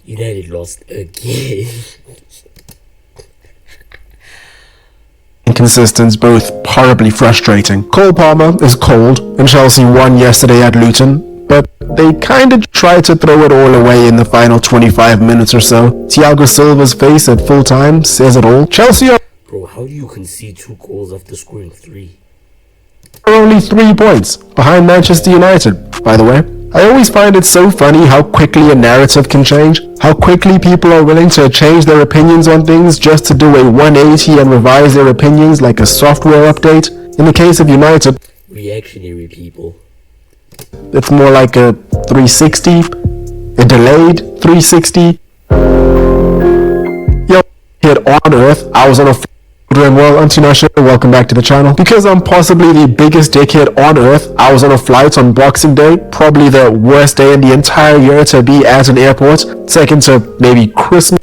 United lost again. Inconsistent, both horribly frustrating. Cole Palmer is cold, and Chelsea won yesterday at Luton, but they kinda tried to throw it all away in the final 25 minutes or so. Thiago Silva's face at full time says it all. Chelsea are Bro, how do you concede 2 goals after scoring 3? only 3 points behind Manchester United, by the way. I always find it so funny how quickly a narrative can change, how quickly people are willing to change their opinions on things just to do a 180 and revise their opinions like a software update. In the case of United, Reactionary people. it's more like a 360, a delayed 360. Yo, hit on earth, I was on a doing well, Auntie Nasha, welcome back to the channel. Because I'm possibly the biggest dickhead on earth, I was on a flight on Boxing Day, probably the worst day in the entire year to be at an airport, second to maybe Christmas.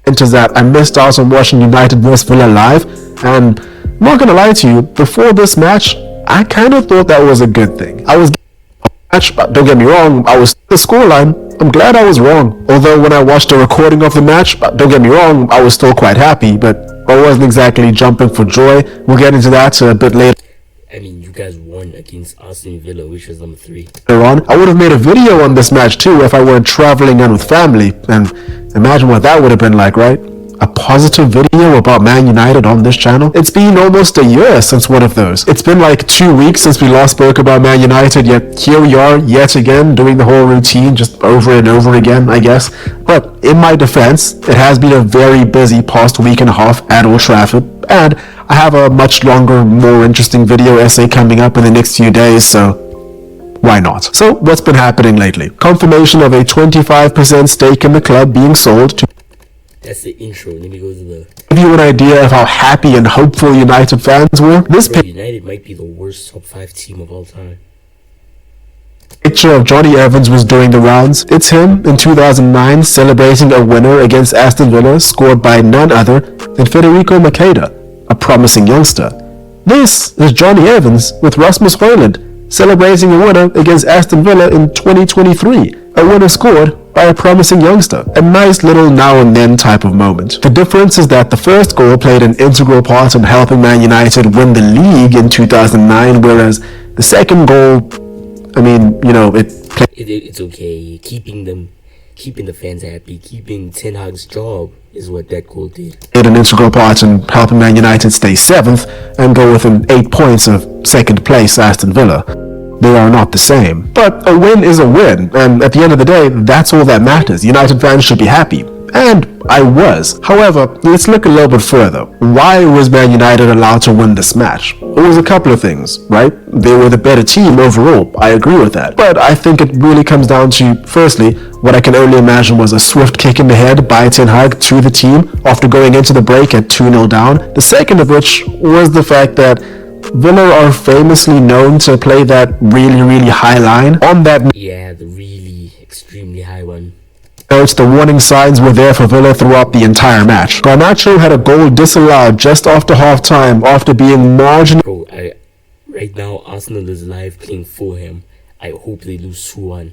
Into that, I missed out on watching United vs Villa live, and I'm not gonna lie to you, before this match, I kind of thought that was a good thing. I was match, but don't get me wrong, I was the scoreline. I'm glad I was wrong. Although when I watched a recording of the match, but don't get me wrong, I was still quite happy, but I wasn't exactly jumping for joy. We'll get into that a bit later. I mean, you guys won against Aston Villa, which was number 3. Later on, I would have made a video on this match too if I weren't traveling and with family, and imagine what that would have been like, right? A positive video about Man United on this channel? It's been almost a year since one of those. It's been like 2 weeks since we last spoke about Man United, yet here we are yet again doing the whole routine just over and over again, I guess. But in my defense, it has been a very busy past week and a half at Old Trafford, and I have a much longer, more interesting video essay coming up in the next few days, so why not? So what's been happening lately? Confirmation of a 25% stake in the club being sold to That's the intro. Let me go to the... give you an idea of how happy and hopeful United fans were. This Bro, United might be the worst top 5 team of all time. picture of Johnny Evans was doing the rounds. It's him in 2009 celebrating a winner against Aston Villa scored by none other than Federico Macheda, a promising youngster. This is Johnny Evans with Rasmus Hojlund celebrating a winner against Aston Villa in 2023, a winner scored by a promising youngster. A nice little now and then type of moment. The difference is that the first goal played an integral part in helping Man United win the league in 2009, whereas the second goal, I mean, you know, It's okay. Keeping the fans happy, keeping Ten Hag's job is what that goal did. played an integral part in helping Man United stay 7th and go within 8 points of second place Aston Villa. They are not the same. But a win is a win, and at the end of the day, that's all that matters. United fans should be happy. And I was. However, let's look a little bit further. Why was Man United allowed to win this match? It was a couple of things, right? They were the better team overall. I agree with that. But I think it really comes down to, firstly, what I can only imagine was a swift kick in the head by Ten Hag to the team after going into the break at 2-0 down. The second of which was the fact that Villa are famously known to play that really high line. On that Yeah, the really extremely high one. note, the warning signs were there for Villa throughout the entire match. Garnacho had a goal disallowed just after half-time after being marginally Bro, right now Arsenal is live playing for him. I hope they lose 2-1.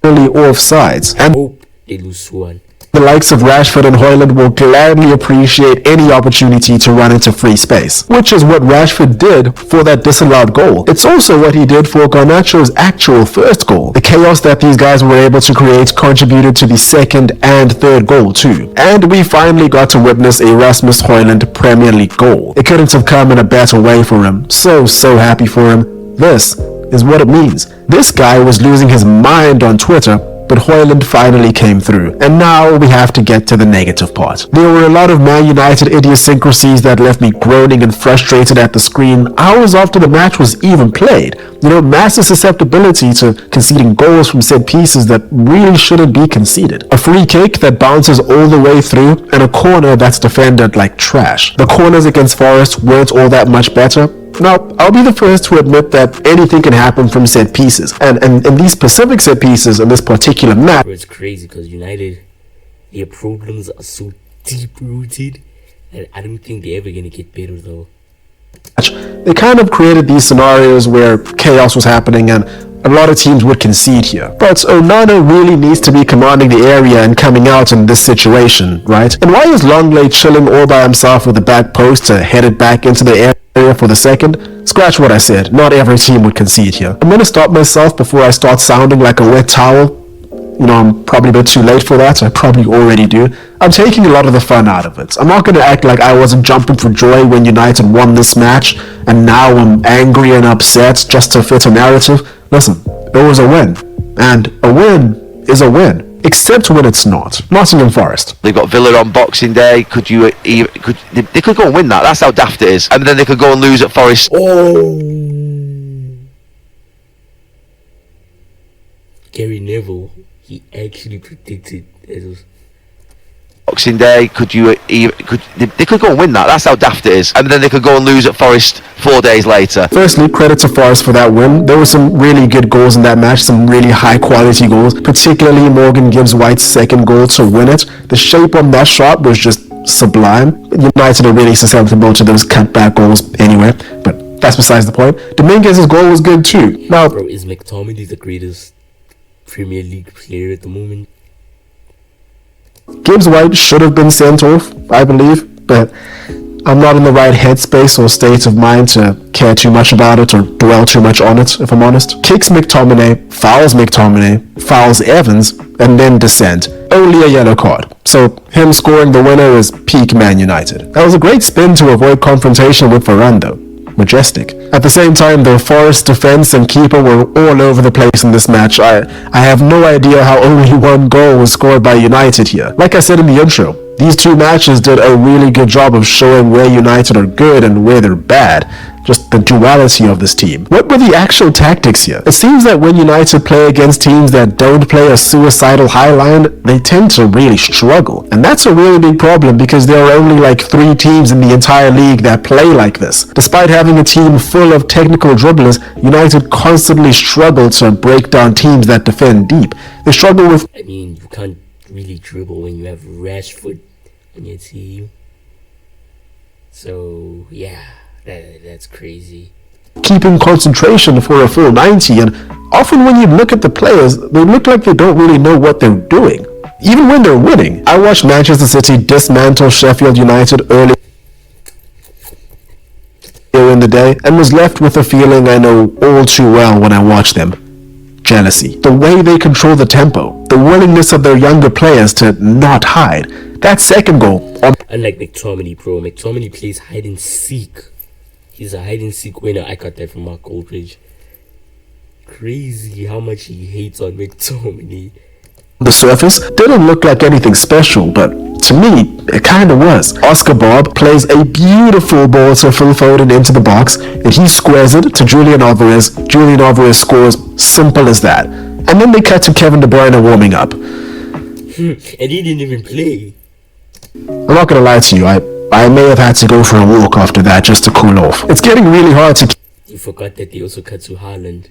offsides, and Hope they lose 2-1. the likes of Rashford and Hojlund will gladly appreciate any opportunity to run into free space, which is what Rashford did for that disallowed goal. It's also what he did for Garnacho's actual first goal. The chaos that these guys were able to create contributed to the second and third goal too. And we finally got to witness a Rasmus Hojlund Premier League goal. It couldn't have come in a better way for him. So happy for him. This is what it means. This guy was losing his mind on Twitter, but Hojlund finally came through. And now we have to get to the negative part. There were a lot of Man United idiosyncrasies that left me groaning and frustrated at the screen hours after the match was even played. You know, massive susceptibility to conceding goals from set pieces that really shouldn't be conceded. A free kick that bounces all the way through, and a corner that's defended like trash. The corners against Forest weren't all that much better. Now, I'll be the first to admit that anything can happen from set pieces, and in these specific set pieces in this particular match, It's crazy because United, their problems are so deep-rooted that I don't think they're ever going to get better though. they kind of created these scenarios where chaos was happening and a lot of teams would concede here. But Onana really needs to be commanding the area and coming out in this situation, right? And why is Longley chilling all by himself with the back post to head it back into the area for the second? Scratch what I said, not every team would concede here. I'm gonna stop myself before I start sounding like a wet towel. You know, I'm probably a bit too late for that, I probably already do. I'm taking a lot of the fun out of it. I'm not going to act like I wasn't jumping for joy when United won this match, and now I'm angry and upset just to fit a narrative. Listen, it was a win, and a win is a win, except when it's not. Nottingham Forest. They've got Villa on Boxing Day. They could go and win that. That's how daft it is. And then they could go and lose at Forest. Oh, Gary Neville, he actually predicted it. Boxing Day, they could go and win that. That's how daft it is. And then they could go and lose at Forest 4 days later. Firstly, credit to Forest for that win. There were some really good goals in that match, some really high quality goals, particularly Morgan Gibbs White's second goal to win it. The shape on that shot was just sublime. United are really susceptible to those cutback goals anyway, but that's besides the point. Dominguez's goal was good too. Now, bro, is Mctominay the greatest Premier League player at the moment? Gibbs White should have been sent off, I believe, but I'm not in the right headspace or state of mind to care too much about it or dwell too much on it, if I'm honest. Kicks Mctominay, fouls Evans, and then dissent. Only a yellow card. So him scoring the winner is peak Man United. That was a great spin to avoid confrontation with Varane though. Majestic. At the same time, the Forest defense and keeper were all over the place in this match. I have no idea how only one goal was scored by United here. Like I said in the intro, these two matches did a really good job of showing where United are good and where they're bad. Just the duality of this team. What were the actual tactics here? It seems that when United play against teams that don't play a suicidal high line, they tend to really struggle. And that's a really big problem because there are only like 3 teams in the entire league that play like this. Despite having a team full of technical dribblers, United constantly struggle to break down teams that defend deep. They struggle with... I mean, you can't really dribble when you have Rashford on your team. So, yeah. That's crazy. Keeping concentration for a full 90, and often when you look at the players, they look like they don't really know what they're doing, even when they're winning. I watched Manchester City dismantle Sheffield United earlier in the day and was left with a feeling I know all too well when I watch them. Jealousy. The way they control the tempo, the willingness of their younger players to not hide. That second goal. Unlike McTominay, bro. McTominay plays hide and seek. He's a hide and seek winner. I got that from Mark Goldridge. Crazy how much he hates on McTominay. The surface didn't look like anything special, but to me, it kinda was. Oscar Bob plays a beautiful ball to Phil Foden into the box, and he squares it to Julian Alvarez. Julian Alvarez scores, simple as that. And then they cut to Kevin De Bruyne warming up. And he didn't even play. I'm not gonna lie to you, I may have had to go for a walk after that just to cool off. It's getting really hard to You forgot that they also cut to Hojlund.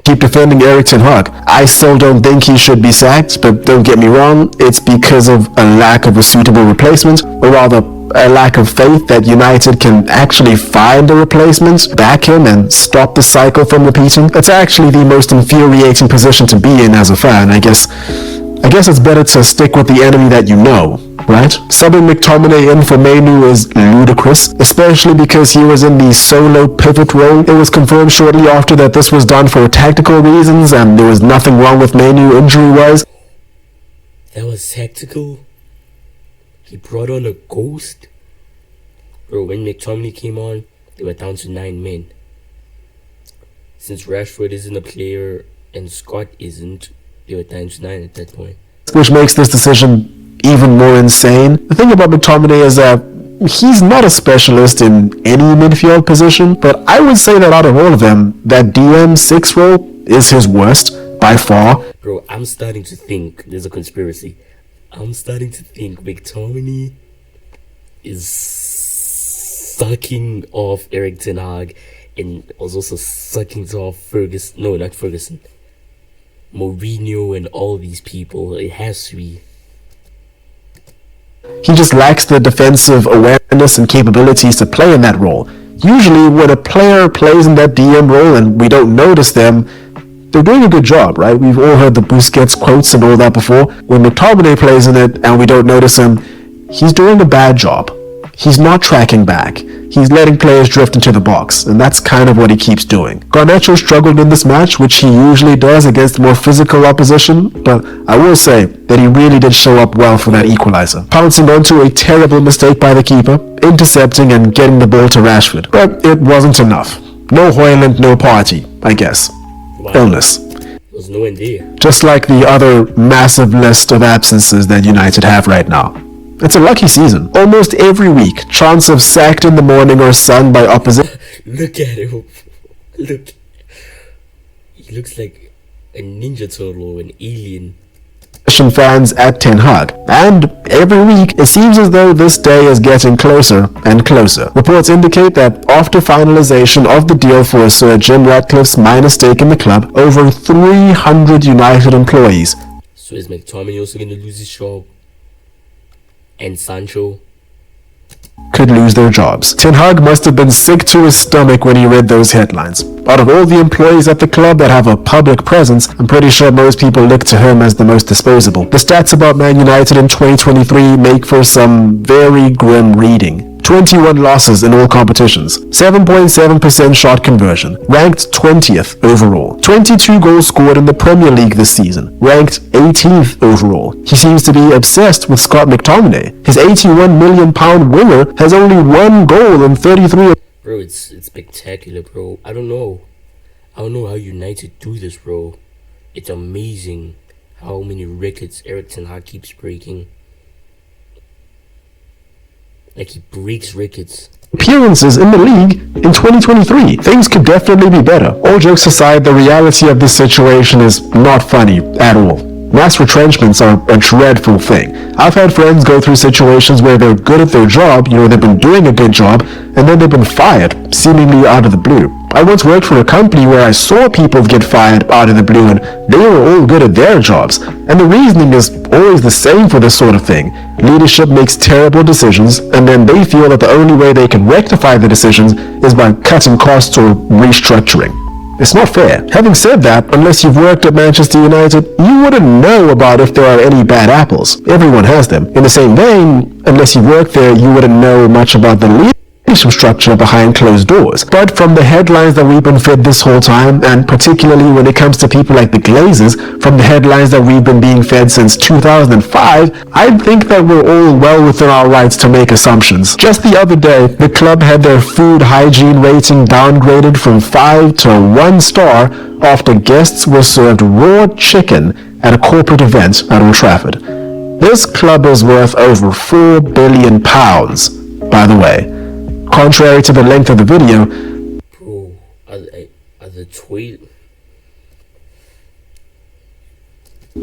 keep defending Erik ten Hag. I still don't think he should be sacked, but don't get me wrong, it's because of a lack of a suitable replacement, or rather, a lack of faith that United can actually find a replacement, back him, and stop the cycle from repeating. It's actually the most infuriating position to be in as a fan, I guess it's better to stick with the enemy that you know, right? Subbing McTominay in for Mainu is ludicrous, especially because he was in the solo pivot role. It was confirmed shortly after that this was done for tactical reasons and there was nothing wrong with Mainu injury-wise. That was tactical? He brought on a ghost? Bro, when McTominay came on, they were down to 9 men. Since Rashford isn't a player and Scott isn't, they were down to 9 at that point. Which makes this decision even more insane. The thing about McTominay is that he's not a specialist in any midfield position, but I would say that out of all of them, that DM6 role is his worst, by far. Bro, I'm starting to think there's a conspiracy. I'm starting to think McTominay is sucking off Erik ten Hag and was also sucking off Ferguson. No, not Ferguson. Mourinho and all these people. It has to be. He just lacks the defensive awareness and capabilities to play in that role. Usually, when a player plays in that DM role and we don't notice them, they're doing a good job, right? We've all heard the Busquets quotes and all that before. When Mctominay plays in it and we don't notice him, he's doing a bad job. He's not tracking back. He's letting players drift into the box, and that's kind of what he keeps doing. Garnacho struggled in this match, which he usually does against more physical opposition, but I will say that he really did show up well for that equalizer, pouncing onto a terrible mistake by the keeper, intercepting and getting the ball to Rashford. But it wasn't enough. No Hojlund, no party, I guess. Wow. Illness. There's no one there. Just like the other massive list of absences that United have right now. It's a lucky season. Almost every week, chance of sacked in the morning or sun by opposition. Look at him. Look. He looks like a Ninja Turtle or an alien. Fans at Ten Hag. And every week, it seems as though this day is getting closer and closer. Reports indicate that after finalization of the deal for Sir Jim Ratcliffe's minor stake in the club, over 300 United employees. So is McTominay also going to lose his job? And Sancho? Could lose their jobs. Ten Hag must have been sick to his stomach when he read those headlines. Out of all the employees at the club that have a public presence, I'm pretty sure most people look to him as the most disposable. The stats about Man United in 2023 make for some very grim reading. 21 losses in all competitions, 7.7% shot conversion, ranked 20th overall. 22 goals scored in the Premier League this season, ranked 18th overall. He seems to be obsessed with Scott McTominay. His £81 million winger has only one goal in 33. Bro, it's spectacular, bro. I don't know how United do this, bro. It's amazing how many records Erik Ten Hag keeps breaking. Like, he breaks records. Appearances in the league in 2023. Things could definitely be better. All jokes aside, the reality of this situation is not funny at all. Mass retrenchments are a dreadful thing. I've had friends go through situations where they're good at their job, they've been doing a good job, and then they've been fired, seemingly out of the blue. I once worked for a company where I saw people get fired out of the blue and they were all good at their jobs. And the reasoning is always the same for this sort of thing. Leadership makes terrible decisions and then they feel that the only way they can rectify the decisions is by cutting costs or restructuring. It's not fair. Having said that, unless you've worked at Manchester United, you wouldn't know about if there are any bad apples. Everyone has them. In the same vein, unless you worked there, you wouldn't know much about the leadership structure behind closed doors. But from the headlines that we've been fed this whole time, and particularly when it comes to people like the Glazers, from the headlines that we've been being fed since 2005, I think that we're all well within our rights to make assumptions. Just the other day, the club had their food hygiene rating downgraded from 5 to 1 star after guests were served raw chicken at a corporate event at Old Trafford. This club is worth over £4 billion, by the way. Contrary to the length of the video, bro, are the tweet.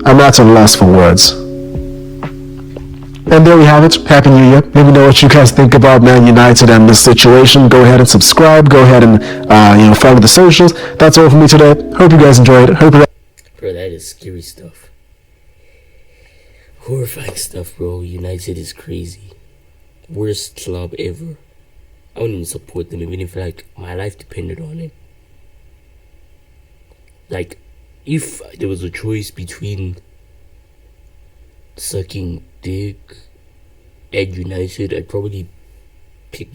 I'm at a loss for words. And there we have it. Happy New Year. Let me know what you guys think about Man United and this situation. Go ahead and subscribe. Go ahead and follow the socials. That's all for me today. Hope you guys enjoyed it. Bro, that is scary stuff. Horrifying stuff, bro. United is crazy. Worst club ever. I wouldn't even support them even if my life depended on it. Like, if there was a choice between sucking dick and United, I'd probably pick